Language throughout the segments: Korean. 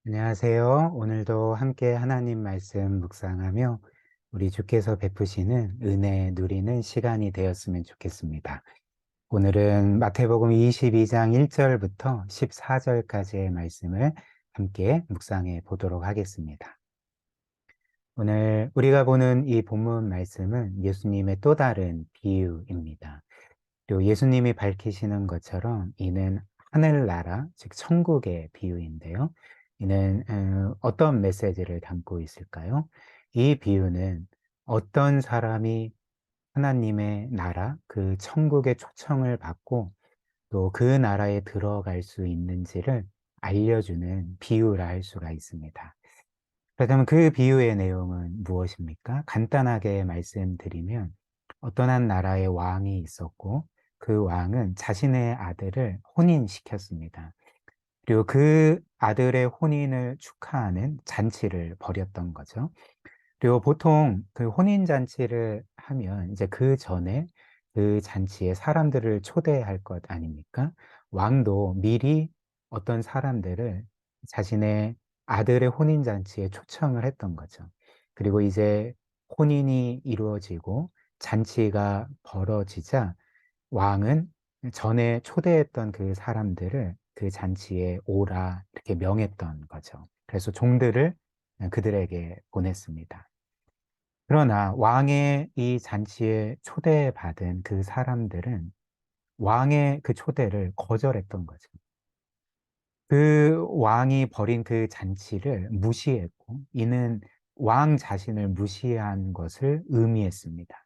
안녕하세요. 오늘도 함께 하나님 말씀 묵상하며 우리 주께서 베푸시는 은혜 누리는 시간이 되었으면 좋겠습니다. 오늘은 마태복음 22장 1절부터 14절까지의 말씀을 함께 묵상해 보도록 하겠습니다. 오늘 우리가 보는 이 본문 말씀은 예수님의 또 다른 비유입니다. 또 예수님이 밝히시는 것처럼 이는 하늘나라, 즉 천국의 비유인데요. 이는 어떤 메시지를 담고 있을까요? 이 비유는 어떤 사람이 하나님의 나라, 그 천국의 초청을 받고 또 그 나라에 들어갈 수 있는지를 알려주는 비유라 할 수가 있습니다. 그렇다면 그 비유의 내용은 무엇입니까? 간단하게 말씀드리면 어떤 한 나라의 왕이 있었고 그 왕은 자신의 아들을 혼인시켰습니다. 그리고 그 아들의 혼인을 축하하는 잔치를 벌였던 거죠. 그리고 보통 그 혼인 잔치를 하면 이제 그 전에 그 잔치에 사람들을 초대할 것 아닙니까? 왕도 미리 어떤 사람들을 자신의 아들의 혼인 잔치에 초청을 했던 거죠. 그리고 이제 혼인이 이루어지고 잔치가 벌어지자 왕은 전에 초대했던 그 사람들을 그 잔치에 오라 이렇게 명했던 거죠. 그래서 종들을 그들에게 보냈습니다. 그러나 왕의 이 잔치에 초대받은 그 사람들은 왕의 그 초대를 거절했던 거죠. 그 왕이 벌인 그 잔치를 무시했고, 이는 왕 자신을 무시한 것을 의미했습니다.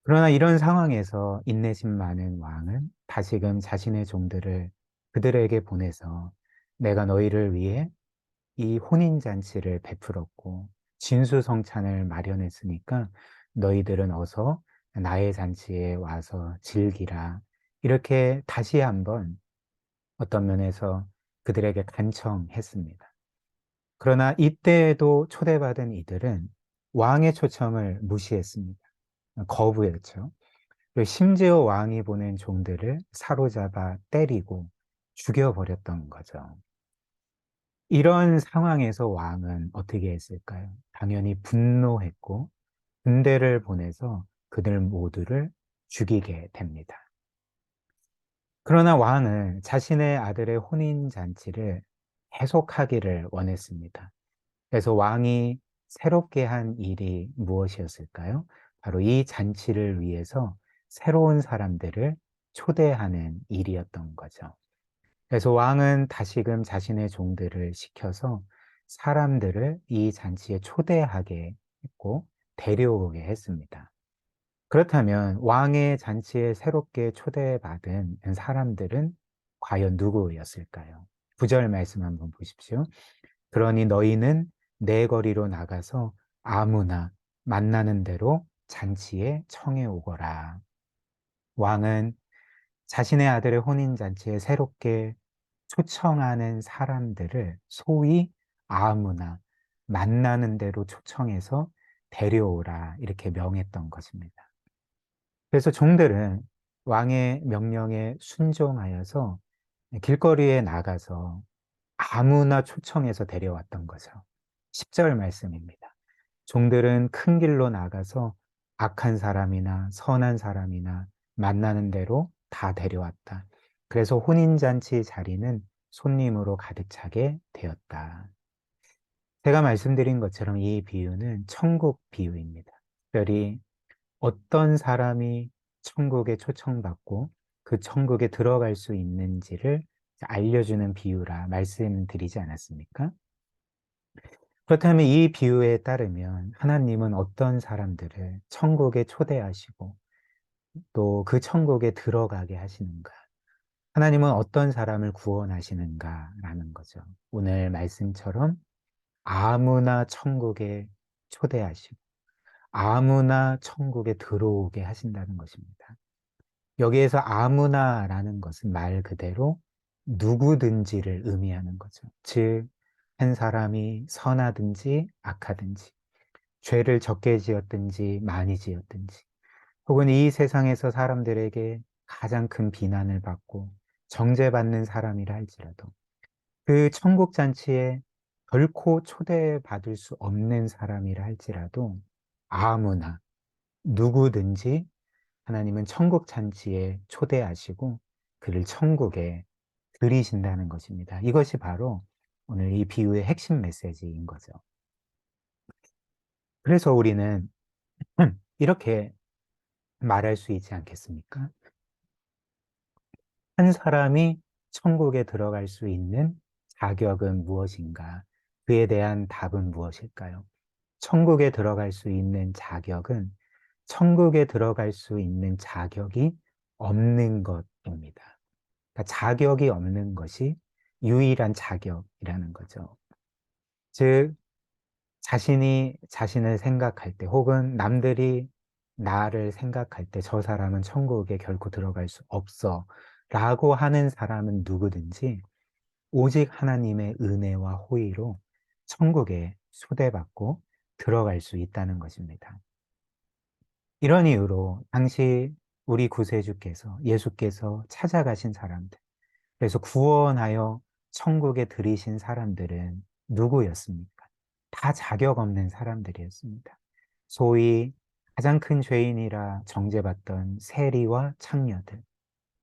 그러나 이런 상황에서 인내심 많은 왕은 다시금 자신의 종들을 그들에게 보내서 내가 너희를 위해 이 혼인잔치를 베풀었고 진수성찬을 마련했으니까 너희들은 어서 나의 잔치에 와서 즐기라. 이렇게 다시 한번 어떤 면에서 그들에게 간청했습니다. 그러나 이때에도 초대받은 이들은 왕의 초청을 무시했습니다. 거부했죠. 그리고 심지어 왕이 보낸 종들을 사로잡아 때리고 죽여버렸던 거죠. 이런 상황에서 왕은 어떻게 했을까요? 당연히 분노했고 군대를 보내서 그들 모두를 죽이게 됩니다. 그러나 왕은 자신의 아들의 혼인 잔치를 계속하기를 원했습니다. 그래서 왕이 새롭게 한 일이 무엇이었을까요? 바로 이 잔치를 위해서 새로운 사람들을 초대하는 일이었던 거죠. 그래서 왕은 다시금 자신의 종들을 시켜서 사람들을 이 잔치에 초대하게 했고 데려오게 했습니다. 그렇다면 왕의 잔치에 새롭게 초대받은 사람들은 과연 누구였을까요? 9절 말씀 한번 보십시오. 그러니 너희는 내 거리로 나가서 아무나 만나는 대로 잔치에 청해 오거라. 왕은 자신의 아들의 혼인잔치에 새롭게 초청하는 사람들을 소위 아무나 만나는 대로 초청해서 데려오라 이렇게 명했던 것입니다. 그래서 종들은 왕의 명령에 순종하여서 길거리에 나가서 아무나 초청해서 데려왔던 거죠. 10절 말씀입니다. 종들은 큰 길로 나가서 악한 사람이나 선한 사람이나 만나는 대로 다 데려왔다. 그래서 혼인잔치 자리는 손님으로 가득 차게 되었다. 제가 말씀드린 것처럼 이 비유는 천국 비유입니다. 특별히 어떤 사람이 천국에 초청받고 그 천국에 들어갈 수 있는지를 알려주는 비유라 말씀드리지 않았습니까? 그렇다면 이 비유에 따르면 하나님은 어떤 사람들을 천국에 초대하시고 또 그 천국에 들어가게 하시는가? 하나님은 어떤 사람을 구원하시는가라는 거죠. 오늘 말씀처럼 아무나 천국에 초대하시고 아무나 천국에 들어오게 하신다는 것입니다. 여기에서 아무나라는 것은 말 그대로 누구든지를 의미하는 거죠. 즉, 한 사람이 선하든지 악하든지, 죄를 적게 지었든지 많이 지었든지, 혹은 이 세상에서 사람들에게 가장 큰 비난을 받고 정죄받는 사람이라 할지라도 그 천국 잔치에 결코 초대받을 수 없는 사람이라 할지라도 아무나 누구든지 하나님은 천국 잔치에 초대하시고 그를 천국에 들이신다는 것입니다. 이것이 바로 오늘 이 비유의 핵심 메시지인 거죠. 그래서 우리는 이렇게 말할 수 있지 않겠습니까? 한 사람이 천국에 들어갈 수 있는 자격은 무엇인가? 그에 대한 답은 무엇일까요? 천국에 들어갈 수 있는 자격은 천국에 들어갈 수 있는 자격이 없는 것입니다. 그러니까 자격이 없는 것이 유일한 자격이라는 거죠. 즉, 자신이 자신을 생각할 때 혹은 남들이 나를 생각할 때 저 사람은 천국에 결코 들어갈 수 없어 라고 하는 사람은 누구든지 오직 하나님의 은혜와 호의로 천국에 초대받고 들어갈 수 있다는 것입니다. 이런 이유로 당시 우리 구세주께서 예수께서 찾아가신 사람들, 그래서 구원하여 천국에 들이신 사람들은 누구였습니까? 다 자격 없는 사람들이었습니다. 소위 가장 큰 죄인이라 정죄받던 세리와 창녀들,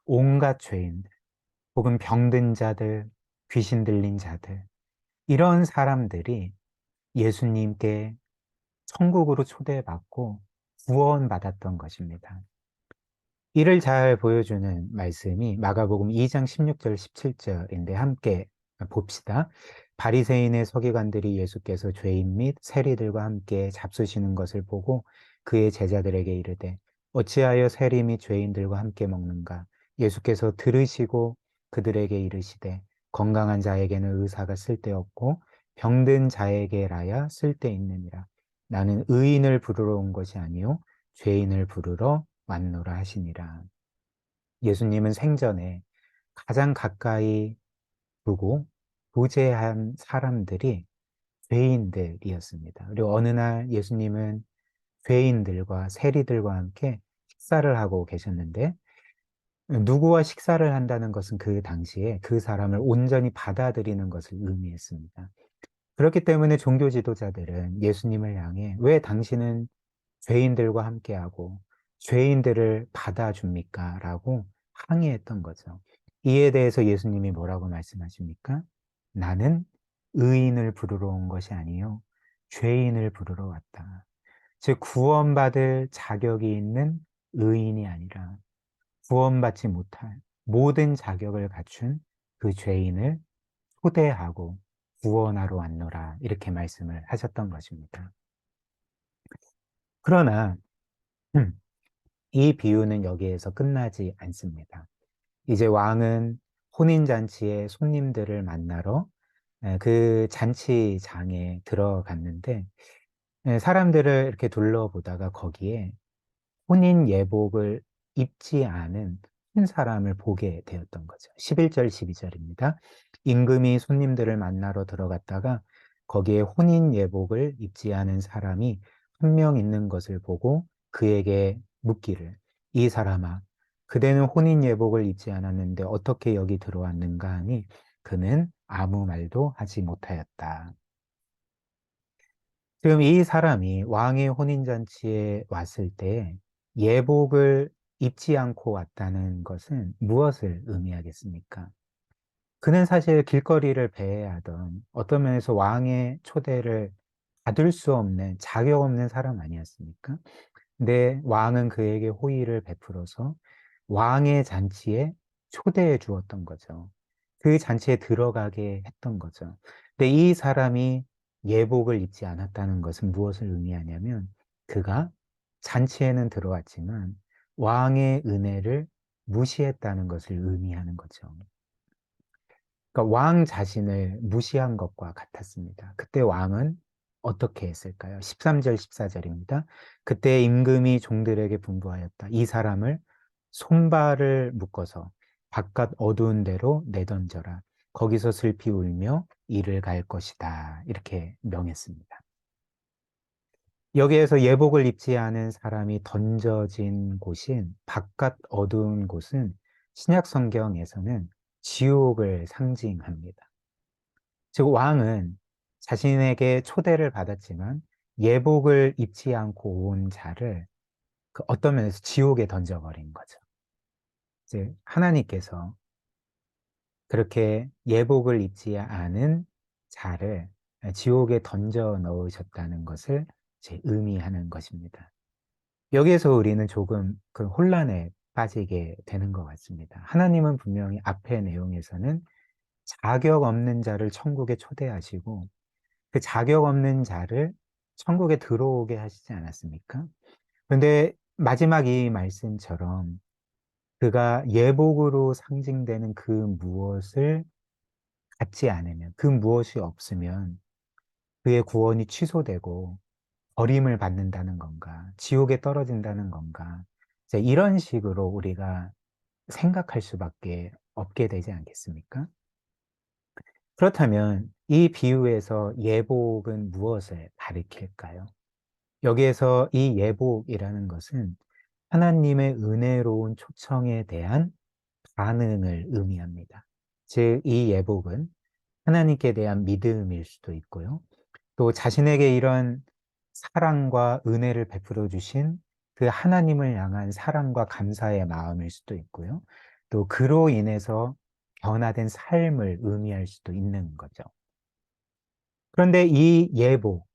온갖 죄인들, 혹은 병든 자들, 귀신 들린 자들, 이런 사람들이 예수님께 천국으로 초대받고 구원받았던 것입니다. 이를 잘 보여주는 말씀이 마가복음 2장 16절 17절인데 함께 봅시다. 바리새인의 서기관들이 예수께서 죄인 및 세리들과 함께 잡수시는 것을 보고 그의 제자들에게 이르되 어찌하여 세리 및 죄인들과 함께 먹는가? 예수께서 들으시고 그들에게 이르시되 건강한 자에게는 의사가 쓸데없고 병든 자에게라야 쓸데있느니라. 나는 의인을 부르러 온 것이 아니요 죄인을 부르러 왔노라 하시니라. 예수님은 생전에 가장 가까이 두고 보제한 사람들이 죄인들이었습니다. 그리고 어느 날 예수님은 죄인들과 세리들과 함께 식사를 하고 계셨는데 누구와 식사를 한다는 것은 그 당시에 그 사람을 온전히 받아들이는 것을 의미했습니다. 그렇기 때문에 종교 지도자들은 예수님을 향해 왜 당신은 죄인들과 함께하고 죄인들을 받아줍니까? 라고 항의했던 거죠. 이에 대해서 예수님이 뭐라고 말씀하십니까? 나는 의인을 부르러 온 것이 아니요 죄인을 부르러 왔다. 즉 구원받을 자격이 있는 의인이 아니라 구원받지 못할 모든 자격을 갖춘 그 죄인을 초대하고 구원하러 왔노라 이렇게 말씀을 하셨던 것입니다. 그러나 이 비유는 여기에서 끝나지 않습니다. 이제 왕은 혼인잔치에 손님들을 만나러 그 잔치장에 들어갔는데 사람들을 이렇게 둘러보다가 거기에 혼인 예복을 입지 않은 한 사람을 보게 되었던 거죠. 11절, 12절입니다. 임금이 손님들을 만나러 들어갔다가 거기에 혼인 예복을 입지 않은 사람이 한 명 있는 것을 보고 그에게 묻기를 이 사람아, 그대는 혼인 예복을 입지 않았는데 어떻게 여기 들어왔는가 하니 그는 아무 말도 하지 못하였다. 지금 이 사람이 왕의 혼인잔치에 왔을 때 예복을 입지 않고 왔다는 것은 무엇을 의미하겠습니까? 그는 사실 길거리를 배회하던 어떤 면에서 왕의 초대를 받을 수 없는 자격 없는 사람 아니었습니까? 근데 왕은 그에게 호의를 베풀어서 왕의 잔치에 초대해 주었던 거죠. 그 잔치에 들어가게 했던 거죠. 근데 이 사람이 예복을 입지 않았다는 것은 무엇을 의미하냐면 그가 잔치에는 들어왔지만 왕의 은혜를 무시했다는 것을 의미하는 거죠. 그러니까 왕 자신을 무시한 것과 같았습니다. 그때 왕은 어떻게 했을까요? 13절, 14절입니다. 그때 임금이 종들에게 분부하였다. 이 사람을 손발을 묶어서 바깥 어두운 데로 내던져라. 거기서 슬피 울며 이를 갈 것이다. 이렇게 명했습니다. 여기에서 예복을 입지 않은 사람이 던져진 곳인 바깥 어두운 곳은 신약 성경에서는 지옥을 상징합니다. 즉, 왕은 자신에게 초대를 받았지만 예복을 입지 않고 온 자를 그 어떤 면에서 지옥에 던져버린 거죠. 즉, 하나님께서 그렇게 예복을 입지 않은 자를 지옥에 던져 넣으셨다는 것을 이제 의미하는 것입니다. 여기에서 우리는 조금 그 혼란에 빠지게 되는 것 같습니다. 하나님은 분명히 앞의 내용에서는 자격 없는 자를 천국에 초대하시고 그 자격 없는 자를 천국에 들어오게 하시지 않았습니까? 그런데 마지막 이 말씀처럼 그가 예복으로 상징되는 그 무엇을 갖지 않으면, 그 무엇이 없으면 그의 구원이 취소되고 버림을 받는다는 건가, 지옥에 떨어진다는 건가, 이제 이런 식으로 우리가 생각할 수밖에 없게 되지 않겠습니까? 그렇다면 이 비유에서 예복은 무엇을 가리킬까요? 여기에서 이 예복이라는 것은 하나님의 은혜로운 초청에 대한 반응을 의미합니다. 즉, 이 예복은 하나님께 대한 믿음일 수도 있고요. 또 자신에게 이런 사랑과 은혜를 베풀어 주신 그 하나님을 향한 사랑과 감사의 마음일 수도 있고요. 또 그로 인해서 변화된 삶을 의미할 수도 있는 거죠. 그런데 이 예복,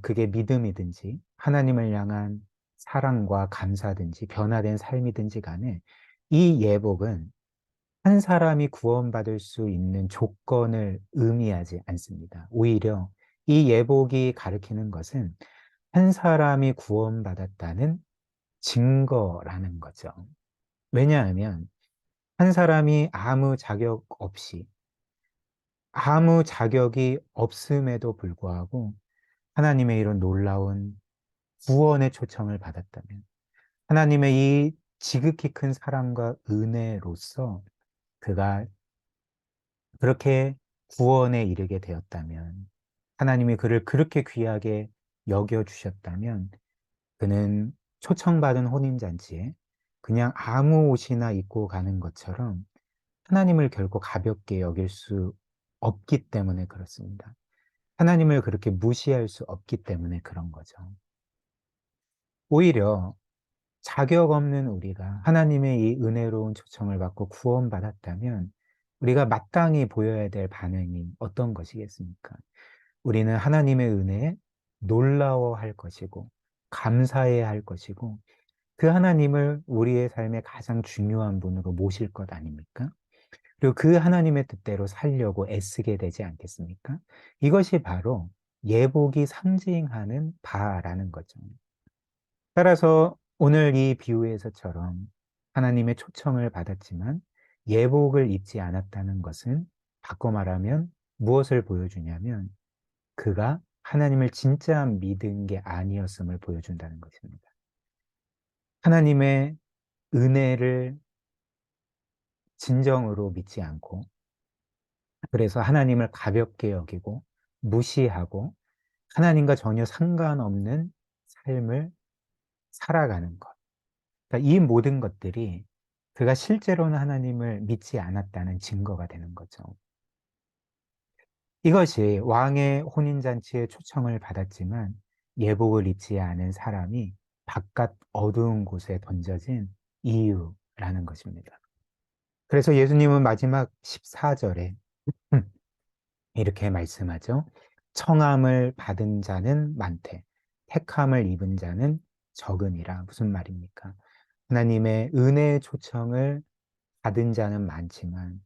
그게 믿음이든지 하나님을 향한 사랑과 감사든지 변화된 삶이든지 간에 이 예복은 한 사람이 구원받을 수 있는 조건을 의미하지 않습니다. 오히려 이 예복이 가리키는 것은 한 사람이 구원받았다는 증거라는 거죠. 왜냐하면 한 사람이 아무 자격이 없음에도 불구하고 하나님의 이런 놀라운 구원의 초청을 받았다면 하나님의 이 지극히 큰 사랑과 은혜로서 그가 그렇게 구원에 이르게 되었다면 하나님이 그를 그렇게 귀하게 여겨주셨다면 그는 초청받은 혼인잔치에 그냥 아무 옷이나 입고 가는 것처럼 하나님을 결코 가볍게 여길 수 없기 때문에 그렇습니다. 하나님을 그렇게 무시할 수 없기 때문에 그런 거죠. 오히려 자격 없는 우리가 하나님의 이 은혜로운 초청을 받고 구원받았다면 우리가 마땅히 보여야 될 반응이 어떤 것이겠습니까? 우리는 하나님의 은혜에 놀라워할 것이고 감사해야 할 것이고 그 하나님을 우리의 삶의 가장 중요한 분으로 모실 것 아닙니까? 그리고 그 하나님의 뜻대로 살려고 애쓰게 되지 않겠습니까? 이것이 바로 예복이 상징하는 바라는 거죠. 따라서 오늘 이 비유에서처럼 하나님의 초청을 받았지만 예복을 입지 않았다는 것은 바꿔 말하면 무엇을 보여주냐면 그가 하나님을 진짜 믿은 게 아니었음을 보여준다는 것입니다. 하나님의 은혜를 진정으로 믿지 않고 그래서 하나님을 가볍게 여기고 무시하고 하나님과 전혀 상관없는 삶을 살아가는 것. 그러니까 이 모든 것들이 그가 실제로는 하나님을 믿지 않았다는 증거가 되는 거죠. 이것이 왕의 혼인잔치에 초청을 받았지만 예복을 입지 않은 사람이 바깥 어두운 곳에 던져진 이유라는 것입니다. 그래서 예수님은 마지막 14절에 이렇게 말씀하죠. 청함을 받은 자는 많되 택함을 입은 자는 적으니라. 무슨 말입니까? 하나님의 은혜의 초청을 받은 자는 많지만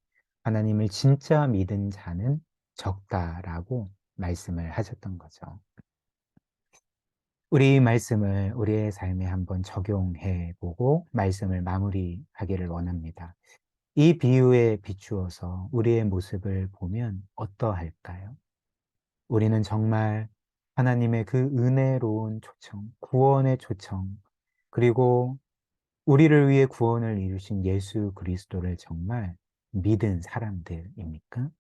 하나님을 진짜 믿은 자는 적다라고 말씀을 하셨던 거죠. 우리 이 말씀을 우리의 삶에 한번 적용해 보고 말씀을 마무리하기를 원합니다. 이 비유에 비추어서 우리의 모습을 보면 어떠할까요? 우리는 정말 하나님의 그 은혜로운 초청, 구원의 초청, 그리고 우리를 위해 구원을 이루신 예수 그리스도를 정말 믿은 사람들입니까?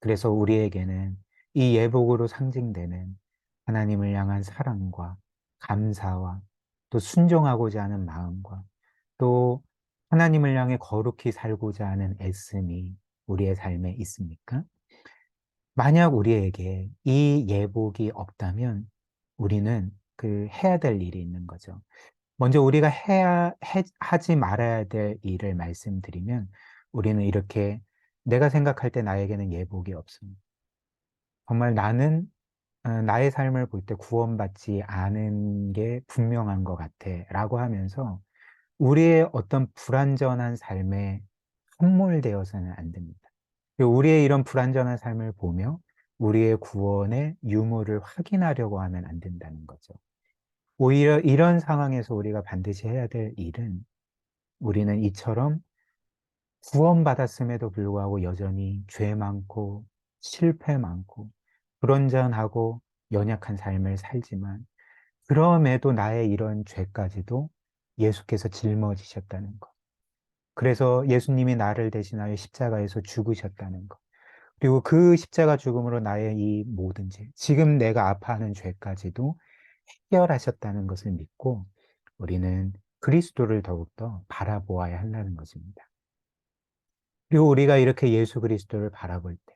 그래서 우리에게는 이 예복으로 상징되는 하나님을 향한 사랑과 감사와 또 순종하고자 하는 마음과 또 하나님을 향해 거룩히 살고자 하는 애씀이 우리의 삶에 있습니까? 만약 우리에게 이 예복이 없다면 우리는 그 해야 될 일이 있는 거죠. 먼저 우리가 하지 말아야 될 일을 말씀드리면 우리는 이렇게 내가 생각할 때 나에게는 예복이 없습니다. 정말 나는 나의 삶을 볼 때 구원받지 않은 게 분명한 것 같아 라고 하면서 우리의 어떤 불완전한 삶에 함몰되어서는 안 됩니다. 그리고 우리의 이런 불완전한 삶을 보며 우리의 구원의 유무를 확인하려고 하면 안 된다는 거죠. 오히려 이런 상황에서 우리가 반드시 해야 될 일은 우리는 이처럼 구원받았음에도 불구하고 여전히 죄 많고 실패 많고 불완전하고 연약한 삶을 살지만 그럼에도 나의 이런 죄까지도 예수께서 짊어지셨다는 것. 그래서 예수님이 나를 대신하여 십자가에서 죽으셨다는 것. 그리고 그 십자가 죽음으로 나의 이 모든 죄, 지금 내가 아파하는 죄까지도 해결하셨다는 것을 믿고 우리는 그리스도를 더욱더 바라보아야 한다는 것입니다. 그리고 우리가 이렇게 예수 그리스도를 바라볼 때,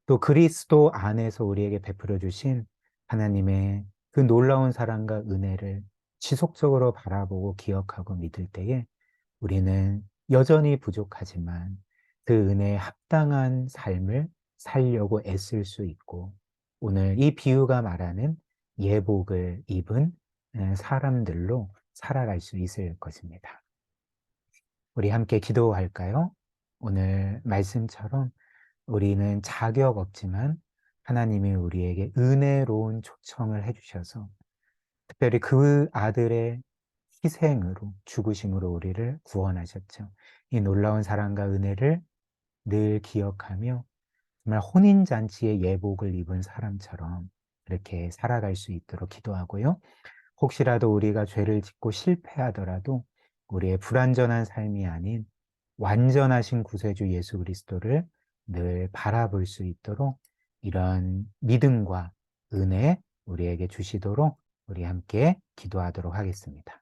또 그리스도 안에서 우리에게 베풀어 주신 하나님의 그 놀라운 사랑과 은혜를 지속적으로 바라보고 기억하고 믿을 때에 우리는 여전히 부족하지만 그 은혜에 합당한 삶을 살려고 애쓸 수 있고 오늘 이 비유가 말하는 예복을 입은 사람들로 살아갈 수 있을 것입니다. 우리 함께 기도할까요? 오늘 말씀처럼 우리는 자격 없지만 하나님이 우리에게 은혜로운 초청을 해주셔서 특별히 그 아들의 희생으로 죽으심으로 우리를 구원하셨죠. 이 놀라운 사랑과 은혜를 늘 기억하며 정말 혼인잔치의 예복을 입은 사람처럼 이렇게 살아갈 수 있도록 기도하고요. 혹시라도 우리가 죄를 짓고 실패하더라도 우리의 불완전한 삶이 아닌 완전하신 구세주 예수 그리스도를 늘 바라볼 수 있도록 이런 믿음과 은혜 우리에게 주시도록 우리 함께 기도하도록 하겠습니다.